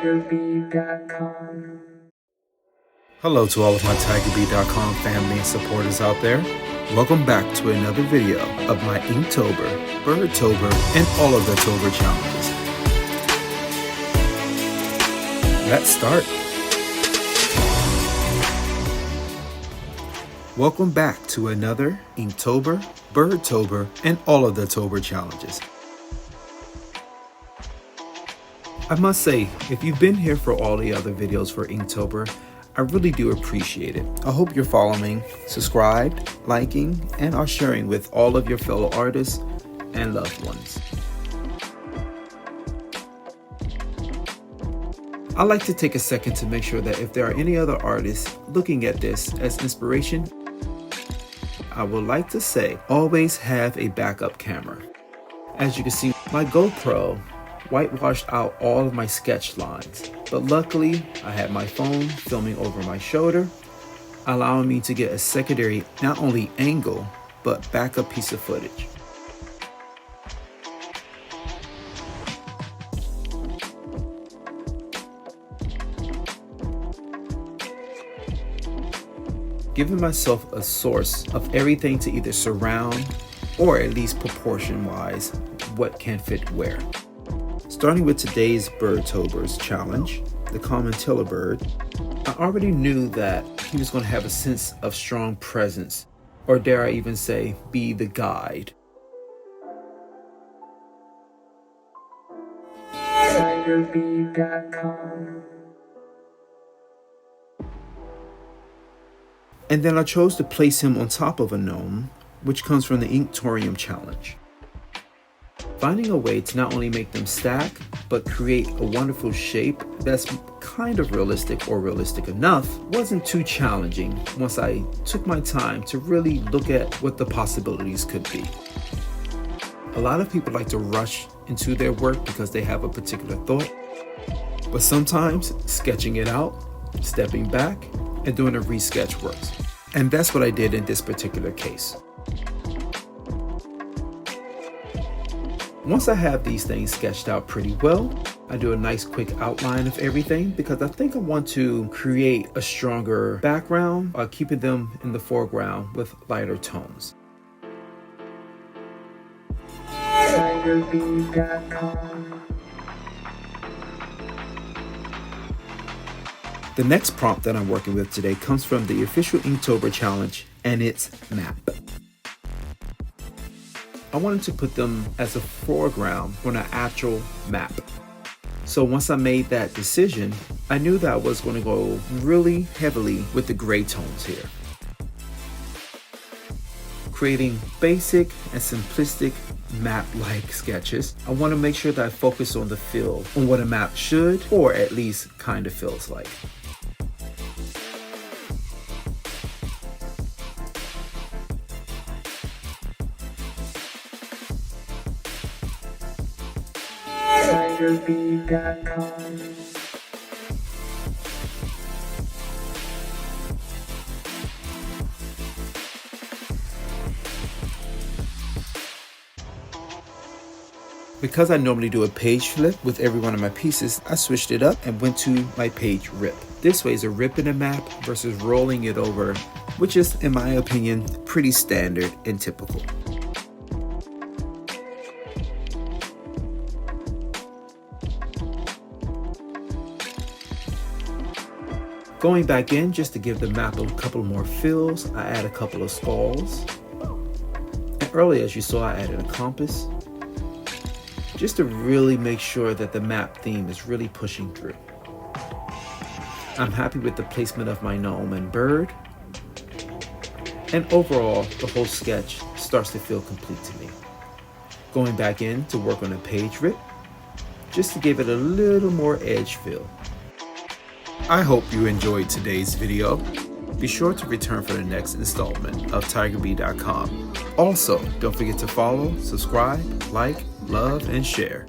TigerBee.com. Hello to all of my TigerBee.com family and supporters out there. Welcome back to another video of my Inktober, Birdtober, and all of the Tober challenges. Let's start. Welcome back to another Inktober, Birdtober, and all of the Tober challenges. I must say, if you've been here for all the other videos for Inktober, I really do appreciate it. I hope you're following, subscribed, liking, and are sharing with all of your fellow artists and loved ones. I'd like to take a second to make sure that if there are any other artists looking at this as inspiration, I would like to say, always have a backup camera. As you can see, my GoPro whitewashed out all of my sketch lines, but luckily I had my phone filming over my shoulder, allowing me to get a secondary not only angle, but backup piece of footage. Giving myself a source of everything to either surround or at least proportion-wise what can fit where. Starting with today's Birdtober's challenge, the common tiller bird, I already knew that he was going to have a sense of strong presence, or dare I even say, be the guide. TigerBee.com. And then I chose to place him on top of a gnome, which comes from the Inktorium challenge. Finding a way to not only make them stack, but create a wonderful shape that's kind of realistic or realistic enough wasn't too challenging once I took my time to really look at what the possibilities could be. A lot of people like to rush into their work because they have a particular thought, but sometimes sketching it out, stepping back, and doing a resketch works. And that's what I did in this particular case. Once I have these things sketched out pretty well, I do a nice quick outline of everything because I think I want to create a stronger background while keeping them in the foreground with lighter tones. TigerBee.com. The next prompt that I'm working with today comes from the official Inktober challenge, and it's map. I wanted to put them as a foreground on an actual map. So once I made that decision, I knew that I was going to go really heavily with the gray tones here. Creating basic and simplistic map-like sketches, I want to make sure that I focus on the feel, on what a map should, or at least kind of feels like. TigerBee.com. Because I normally do a page flip with every one of my pieces, I switched it up and went to my page rip. This way is a rip in a map versus rolling it over, which is, in my opinion, pretty standard and typical. Going back in just to give the map a couple more fills, I add a couple of skulls. And earlier, as you saw, I added a compass, just to really make sure that the map theme is really pushing through. I'm happy with the placement of my gnome and bird, and overall, the whole sketch starts to feel complete to me. Going back in to work on a page rip, just to give it a little more edge feel. I hope you enjoyed today's video. Be sure to return for the next installment of TigerBee.com. Also, don't forget to follow, subscribe, like, love, and share.